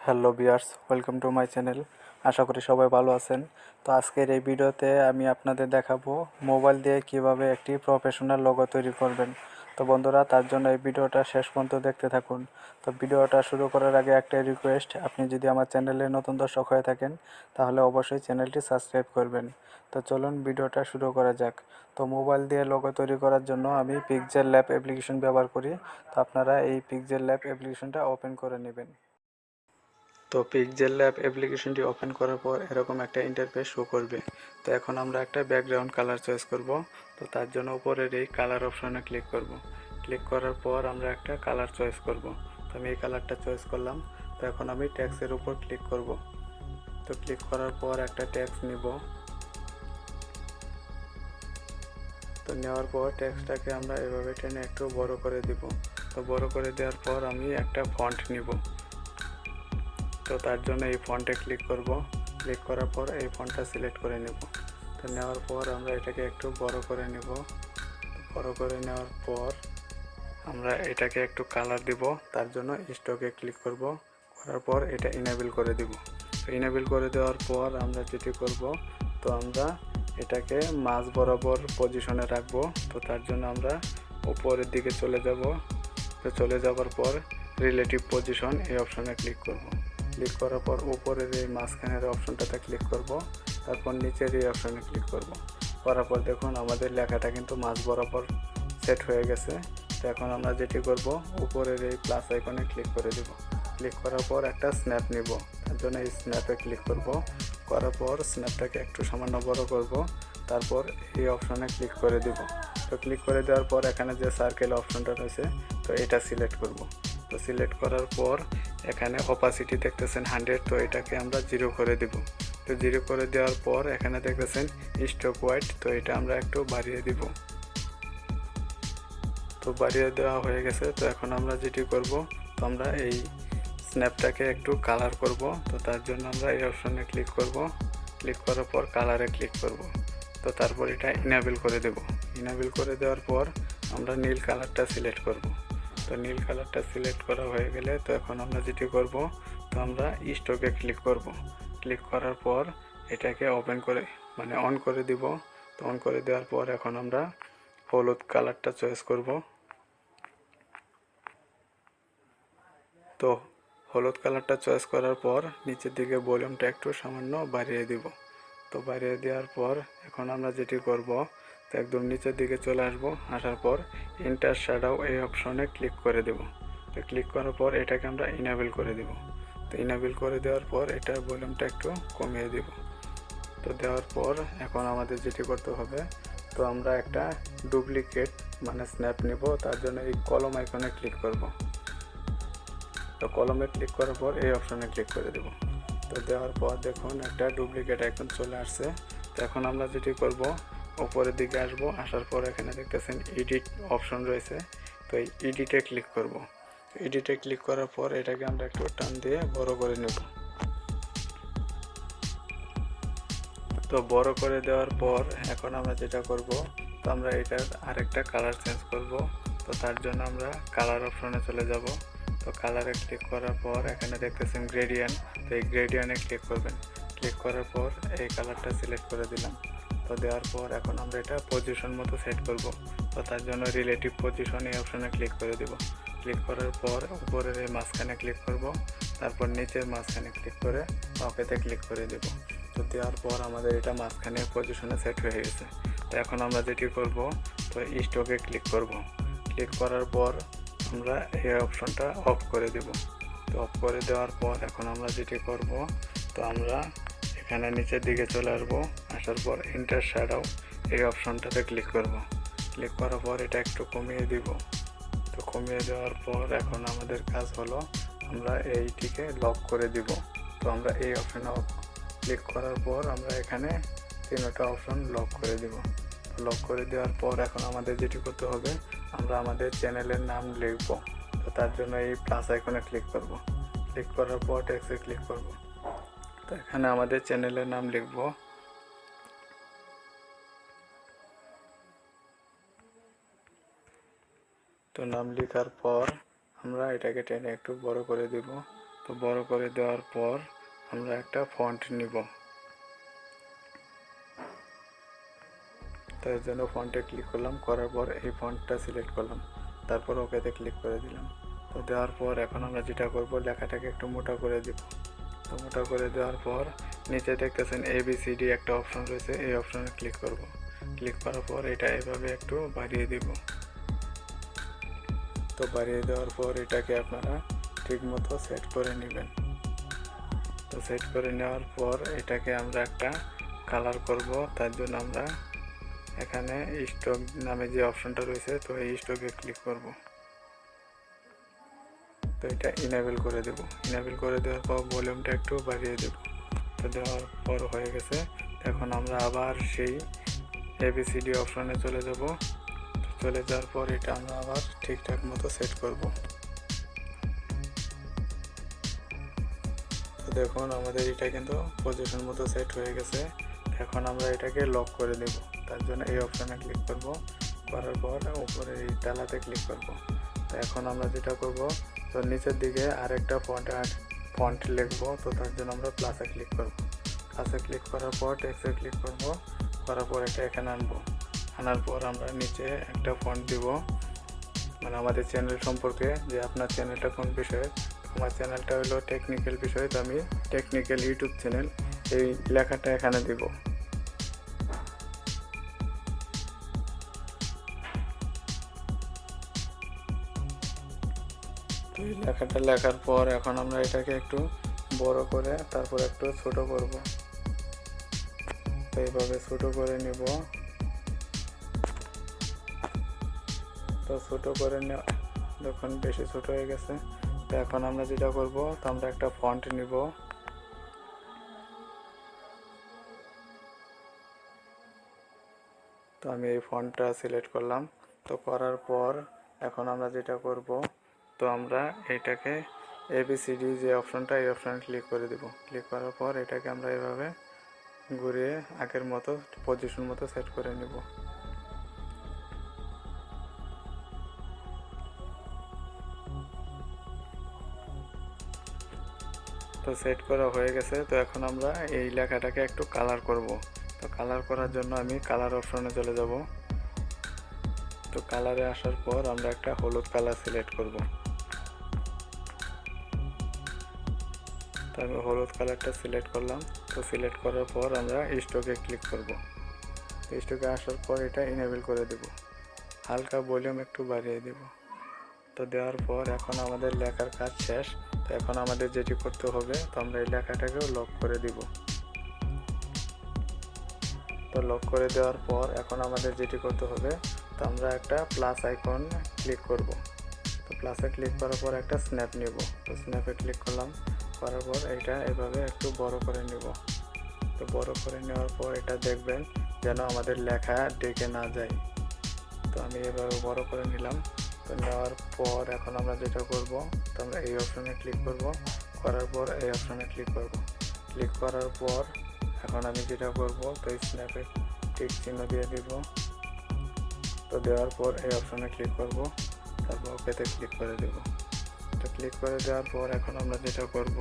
Hello viewers, welcome to my channel. আশা করি সবাই ভালো আছেন। তো আজকের এই ভিডিওতে আমি আপনাদের দেখাবো মোবাইল দিয়ে কিভাবে একটি প্রফেশনাল লোগো তৈরি করবেন। তো বন্ধুরা, তার জন্য এই ভিডিওটা শেষ পর্যন্ত দেখতে থাকুন। তো ভিডিওটা শুরু করার আগে একটাই রিকোয়েস্ট, আপনি যদি আমার চ্যানেলে নতুন দর্শক হয়ে থাকেন তাহলে অবশ্যই চ্যানেলটি সাবস্ক্রাইব করবেন। তো চলুন ভিডিওটা শুরু করা যাক। তো মোবাইল দিয়ে লোগো তৈরি করার জন্য আমি পিক্সেল ল্যাব অ্যাপ্লিকেশন ব্যবহার করি। তো আপনারা এই পিক্সেল ল্যাব অ্যাপ্লিকেশনটা ওপেন করে নেবেন। তো পিক্সেল ল্যাব অ্যাপ্লিকেশনটি ওপেন করার পর এরকম একটা ইন্টারফেস শো করবে। তো এখন আমরা একটা ব্যাকগ্রাউন্ড কালার চয়েস করব। তো তার জন্য উপরের এই কালার অপশনে ক্লিক করব। ক্লিক করার পর আমরা একটা কালার চয়েস করব। তো আমি এই কালারটা চয়েস করলাম। তো এখন আমি ট্যাক্সের উপর ক্লিক করব। তো ক্লিক করার পর একটা ট্যাক্স নিব। তো নেওয়ার পর ট্যাক্সটাকে আমরা এভাবে টেনে একটু বড় করে দিব। তো বড় করে দেওয়ার পর আমি একটা ফন্ট নিব। তো তার জন্য এই ফন্টে ক্লিক করব। ক্লিক করার পর এই ফন্টটা সিলেক্ট করে নেব। তো নেওয়ার পর আমরা এটাকে একটু বড় করে নেব। বড় করে নেওয়ার পর আমরা এটাকে একটু কালার দিব। তার জন্য স্টকে ক্লিক করব। করার পর এটা ইনেবল করে দিব। তো ইনেবল করে দেওয়ার পর আমরা যেটি করব, তো আমরা এটাকে মাঝ বরাবর পজিশনে রাখবো। তো তার জন্য আমরা উপরের দিকে চলে যাব। তো চলে যাওয়ার পর রিলেটিভ পজিশন এই অপশনে ক্লিক করব। ক্লিক করার পর উপরের এই মাঝখানের অপশনটাতে ক্লিক করব। তারপর নিচের এই অপশনে ক্লিক করব। করার পর দেখুন আমাদের লেখাটা কিন্তু মাঝ বরাবর সেট হয়ে গেছে। তো এখন আমরা যেটি করব, উপরের এই প্লাস আইকনে ক্লিক করে দেব। ক্লিক করার পর একটা স্ন্যাপ নিব। তার জন্য এই স্ন্যাপে ক্লিক করব। করার পর স্ন্যাপটাকে একটু সামান্য বড় করব। তারপর এই অপশনে ক্লিক করে দেব। তো ক্লিক করে দেওয়ার পর এখানে যে সার্কেল অপশনটা রয়েছে, তো এটা সিলেক্ট করব। তো সিলেক্ট করার পর এখানে অপাসিটি দেখতেছেন 100, তো এটাকে আমরা 0 করে দেব। তো 0 করে দেওয়ার পর এখানে দেখতেছেন স্ট্রোক হোয়াইট, তো এটা আমরা একটু বাড়িয়ে দিব। তো বাড়িয়ে দেওয়া হয়ে গেছে। তো এখন আমরা যেটি করব, তো আমরা এই স্ন্যাপটাকে একটু কালার করব। তো তার জন্য আমরা এই অপশনে ক্লিক করব। ক্লিক করার পর কালারে ক্লিক করব। তো তারপর এটা ইনেবল করে দেব। ইনেবল করে দেওয়ার পর আমরা নীল কালারটা সিলেক্ট করব। তো নীল কালারটা সিলেক্ট করা হয়ে গেলে তো এখন আমরা যেটি করব, তো আমরা স্টকে ক্লিক করব। ক্লিক করার পর এটাকে ওপেন করে অন করে দিব। তো অন করে দেওয়ার পর এখন আমরা হলুদ কালারটা চয়েস করব। তো হলুদ কালারটা চয়েস করার পর নিচের দিকে ভলিউমটা একটু সামান্য বাড়িয়ে দিব। তো বাড়িয়ে দেওয়ার পর এখন আমরা যেটি করব, তো একদম নিচের দিকে চলে আসব। আসার পর ইন্টার শ্যাডো এই অপশনে ক্লিক করে দেব। তো ক্লিক করার পর এটাকে আমরা ইনেবল করে দেব। তো ইনেবল করে দেওয়ার পর এটার ভলিউমটা একটু কমিয়ে দেব। তো দেওয়ার পর এখন আমাদের যেটি করতে হবে, তো আমরা একটা ডুপ্লিকেট স্ন্যাপ নিব। তার জন্য এই কলম আইকনে ক্লিক করব। তো কলমে ক্লিক করার পর এই অপশনে ক্লিক করে দেব। তো দেওয়ার পর দেখুন একটা ডুপ্লিকেট আইকন চলে আসছে। তো এখন আমরা যেটি করব, উপরের দিকে আসব। আসার পর এখানে দেখতেছেন এডিট অপশন রয়েছে। তো এই এডিটে ক্লিক করব। এডিটে ক্লিক করার পর এটাকে আমরা একটু টান দিয়ে বড় করে নেব। তো বড় করে দেওয়ার পর এখন আমরা যেটা করব, তো আমরা এটার আরেকটা কালার চেঞ্জ করব। তো তার জন্য আমরা কালার অপশনে চলে যাব। তো কালারে ক্লিক করার পর এখানে দেখতেছেন গ্রেডিয়েন্ট, তো এই গ্রেডিয়েন্টে ক্লিক করবেন। ক্লিক করার পর এই কালারটা সিলেক্ট করে দিলাম। তো দেওয়ার পর এখন আমরা এটা পজিশন মতো সেট করব। তো তার জন্য রিলেটিভ পজিশন এই অপশনে ক্লিক করে দেব। ক্লিক করার পর উপরের এই মাঝখানে ক্লিক করব। তারপর নিচের মাঝখানে ক্লিক করে ওকেতে ক্লিক করে দেব। তো দেওয়ার পর আমাদের এটা মাঝখানে পজিশনে সেট হয়ে গেছে। তো এখন আমরা যেটি করব, তো স্টকে ক্লিক করব। ক্লিক করার পর আমরা এই অপশনটা অফ করে দেব। তো অফ করে দেওয়ার পর এখন আমরা যেটি করব, তো আমরা এখানে নিচের দিকে চলে আসবো। আসার পর ইন্টার শ্যাডো এই অপশনটাতে ক্লিক করব। ক্লিক করার পর এটা একটু কমিয়ে দিব। তো কমিয়ে দেওয়ার পর এখন আমাদের কাজ হলো আমরা এইটিকে লক করে দিব। তো আমরা এই অপশনে ক্লিক করার পর আমরা এখানে তিনটা অপশন লক করে দিব। লক করে দেওয়ার পর এখন আমাদের যেটি করতে হবে, আমরা আমাদের চ্যানেলের নাম লিখব। তো তার জন্য এই প্লাস আইকনে ক্লিক করব। ক্লিক করার পর টেক্সটে ক্লিক করব। তো এখানে আমাদের চ্যানেলের নাম লিখব। তো নাম লেখার পর আমরা এটাকে টেনে একটু বড় করে দিব। তো বড় করে দেওয়ার পর আমরা একটা ফন্ট নিব। তো এর জন্য ফন্টে ক্লিক করলাম, করার পর এই ফন্টটা সিলেক্ট করলাম, তারপর ওকেতে ক্লিক করে দিলাম। তো দেওয়ার পর এখন আমরা যেটা করব, লেখাটাকে একটু মোটা করে দিব। তো মোটা করে দেওয়ার পর নিচে দেখতেছেন ABCD একটা অপশন রয়েছে, এই অপশনে ক্লিক করব। ক্লিক করার পর এটা এভাবে একটু বাড়িয়ে দিব। তো বাড়িয়ে দেওয়ার পর এটাকে আপনারা ঠিক মতো সেট করে নেবেন। তো সেট করে নেওয়ার পর এটাকে আমরা একটা কালার করব। তার জন্য আমরা এখানে স্টক নামে যে অপশনটা রয়েছে, তো এই স্টকে ক্লিক করব। তো এটা ইনেবল করে দেব। ইনেবল করে দেওয়ার পর ভলিউমটা একটু বাড়িয়ে দেব। তো দেওয়ার পর হয়ে গেছে। এখন আমরা আবার সেই ABCD অপশনে চলে যাব। চলে যাওয়ার পর এটা আমরা আবার ঠিকঠাক মতো সেট করব। তো দেখুন আমাদের এটা কিন্তু পজিশন মতো সেট হয়ে গেছে। এখন আমরা এটাকে লক করে দেব। তার জন্য এই অপশনে ক্লিক করব, করার পর উপরে এই তালাতে ক্লিক করব। তো এখন আমরা যেটা করব, তো নিচের দিকে আরেকটা ফন্ট লিখব। তো তার জন্য আমরা প্লাসে ক্লিক করব। প্লাসে ক্লিক করার পর টেক্সটে ক্লিক করব, করার পর এটা এখানে আনবো। আনার পর আমরা নিচে একটা ফন্ট দিব, মানে আমাদের চ্যানেল সম্পর্কে, যে আপনার চ্যানেলটা কোন বিষয়ে। আমার চ্যানেলটা হলো টেকনিক্যাল বিষয়, তো আমি টেকনিক্যাল ইউটিউব চ্যানেল, এই লেখাটা এখানে দিব। তো এই লেখাটা লেখার পর এখন আমরা এটাকে একটু বড় করে তারপর একটু ছোট করব। তো এইভাবে ছোট করে নিব। তো ছোট করে দেখুন বেশি ছোট হয়ে গেছে। তো এখন আমরা যেটা করব, তো আমরা একটা ফন্ট নিব। তো আমি এই ফন্টটা সিলেক্ট করলাম। তো করার পর এখন আমরা যেটা করব, তো আমরা এটাকে ABCD যে অপশনটা, এই অপশানে ক্লিক করে দেব। ক্লিক করার পর এটাকে আমরা এভাবে ঘুরিয়ে আগের মতো পজিশন মতো সেট করে নেব। তো সেট করা হয়ে গেছে। তো এখন আমরা এই লেখাটাকে একটু কালার করব। তো কালার করার জন্য আমি কালার অপশনে চলে যাব। তো কালারে আসার পর আমরা একটা হলুদ কালার সিলেক্ট করব। তো আমি হলুদ কালারটা সিলেক্ট করলাম। তো সিলেক্ট করার পর আমরা স্টকে ক্লিক করব। তো স্টকে আসার পর এটা ইনেবল করে দেব, হালকা ভলিউম একটু বাড়িয়ে দেব। তো দেওয়ার পর এখন আমাদের লেখার কাজ শেষ। তো এখন আমাদের যেটি করতে হবে, তো আমরা এই লেখাটাকেও লক করে দিব। তো লক করে দেওয়ার পর এখন আমাদের যেটি করতে হবে, তো আমরা একটা প্লাস আইকন ক্লিক করব। তো প্লাসে ক্লিক করার পর একটা স্ন্যাপ নেব। তো স্ন্যাপে ক্লিক করলাম, করার পর এটা এভাবে একটু বড় করে নেব। তো বড় করে নেওয়ার পর এটা দেখবেন যেন আমাদের লেখা ডেকে না যায়। তো আমি এভাবে বড় করে নিলাম। তো নেওয়ার পর এখন আমরা যেটা করব, তো আমরা এই অপশনে ক্লিক করব, করার পর এই অপশনে ক্লিক করব। ক্লিক করার পর এখন আমি যেটা করব, তো স্ন্যাপে টিক চিহ্ন দিয়ে দিব। তো দেওয়ার পর এই অপশনে ক্লিক করব, তারপর ওকেতে ক্লিক করে দেব। তো ক্লিক করে দেওয়ার পর এখন আমরা যেটা করব,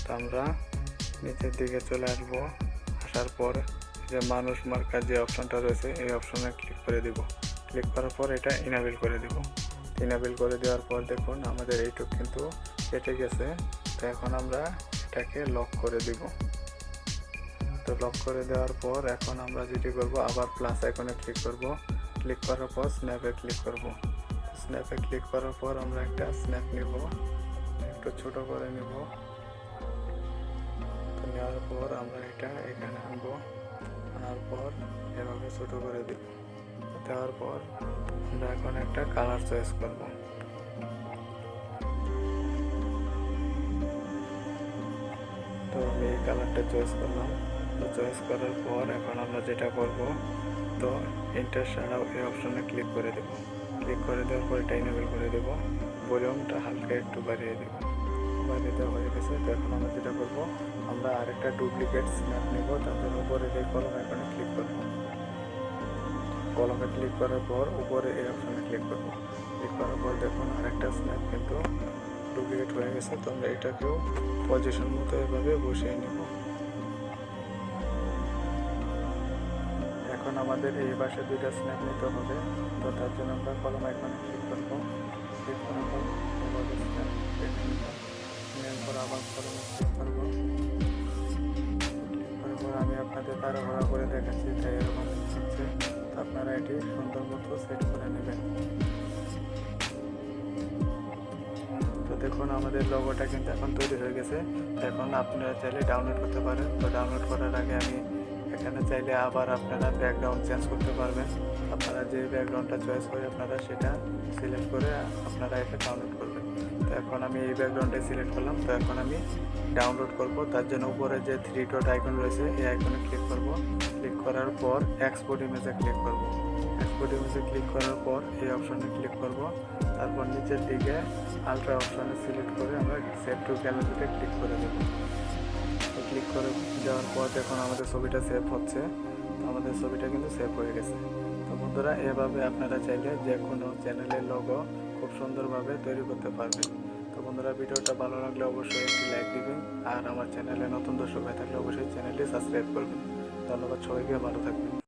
তো আমরা নিচের দিকে চলে আসব। আসার পর যে মানুষ মার্কার যে অপশনটা রয়েছে, এই অপশনে ক্লিক করে দেব। ক্লিক করার পর এটা ইনেবল করে দেব। ইনেবল করে দেওয়ার পর দেখুন আমাদের এইটুক কিন্তু কেটে গেছে। তো এখন আমরা এটাকে লক করে দিব। তো লক করে দেওয়ার পর এখন আমরা যেটি করব, আবার প্লাস আইকনে ক্লিক করব। ক্লিক করার পর স্ন্যাপে ক্লিক করব। স্ন্যাপে ক্লিক করার পর আমরা একটা স্ন্যাপ নিব, একটু ছোট করে নিব। তো নেওয়ার পর আমরা এটা এখানে আনবো। আনার পর এভাবে ছোট করে দেব। দেওয়ার পর আমরা এখন একটা কালার চয়েস করব। তো আমি এই কালারটা চয়েস করলাম। তো চয়েস করার পর এখন আমরা যেটা করব, তো ইন্টার শ্যাডো এই অপশনে ক্লিক করে দেব। ক্লিক করে দেওয়ার পর এটা ইনেবল করে দেব। ভলিউমটা হালকা একটু বাড়িয়ে দেব। বাড়িয়ে দেওয়া হয়ে গেছে। তো এখন আমরা যেটা করব, আমরা আরেকটা ডুপ্লিকেট স্ন্যাপ নেব। তার জন্য উপরে এই কলম আইকনে ক্লিক করব। কলমে ক্লিক করার পর উপরে এই অপশনে ক্লিক করব। ক্লিক করার পর দেখুন আরেকটা স্ন্যাপ কিন্তু ডুপ্লিকেট হয়ে গেছে। তো আমরা এটাকেও পজিশন মতো এভাবে বসিয়ে নেব। এখন আমাদের এই পাশে দুইটা স্ন্যাপ নিতে হবে। তো তার জন্য আমরা কলম আইকনে ক্লিক করবো। ক্লিক করার পর এভাবে স্ন্যাপ টেনে নিব। নেওয়ার পর আবার কলমে ক্লিক করবো। ক্লিক করার পর আমি আপনাদের তাড়াহুড়া করে দেখাচ্ছি, তাই এরকম হচ্ছে। তো আপনারা এটি সুন্দর মতো সেট করে নেবেন। তো দেখুন আমাদের লোগোটা কিন্তু এখন তৈরি হয়ে গেছে। এখন আপনারা চাইলে ডাউনলোড করতে পারেন। তো ডাউনলোড করার আগে আমি এখানে চাইলে আবার আপনারা ব্যাকগ্রাউন্ড চেঞ্জ করতে পারবেন। আপনারা যে ব্যাকগ্রাউন্ডটা চয়েস করে আপনারা সেটা সিলেক্ট করে আপনারা এটা ডাউনলোড করবেন। তো এখন আমি এই ব্যাকগ্রাউন্ডে সিলেক্ট করলাম। তো এখন আমি ডাউনলোড করব। তার জন্য উপরে যে 3 ডট আইকন রয়েছে এই আইকনে ক্লিক করব। ক্লিক করার পর এক্সপোর্ট ইমেজে ক্লিক করব। এক্সপোর্ট ইমেজে ক্লিক করার পর এই অপশনে ক্লিক করব। তারপর নিচের দিকে আলট্রা অপশনে সিলেক্ট করে আমরা সেভ টু গ্যালারিতে ক্লিক করে দেব। ক্লিক করে দেওয়ার পর দেখুন আমাদের ছবিটা সেভ হচ্ছে। তো আমাদের ছবিটা কিন্তু সেভ হয়ে গেছে। তো বন্ধুরা, এভাবে আপনারা চাইলে যে কোনো চ্যানেলের লোগো খুব সুন্দরভাবে তৈরি করতে পারবেন। তো বন্ধুরা, ভিডিওটা ভালো লাগলে অবশ্যই একটি লাইক দিবেন, আর আমার চ্যানেলে নতুন দর্শক হয়ে থাকলে অবশ্যই চ্যানেলটি সাবস্ক্রাইব করবেন। ধন্যবাদ সবাইকে, ভালো থাকবেন।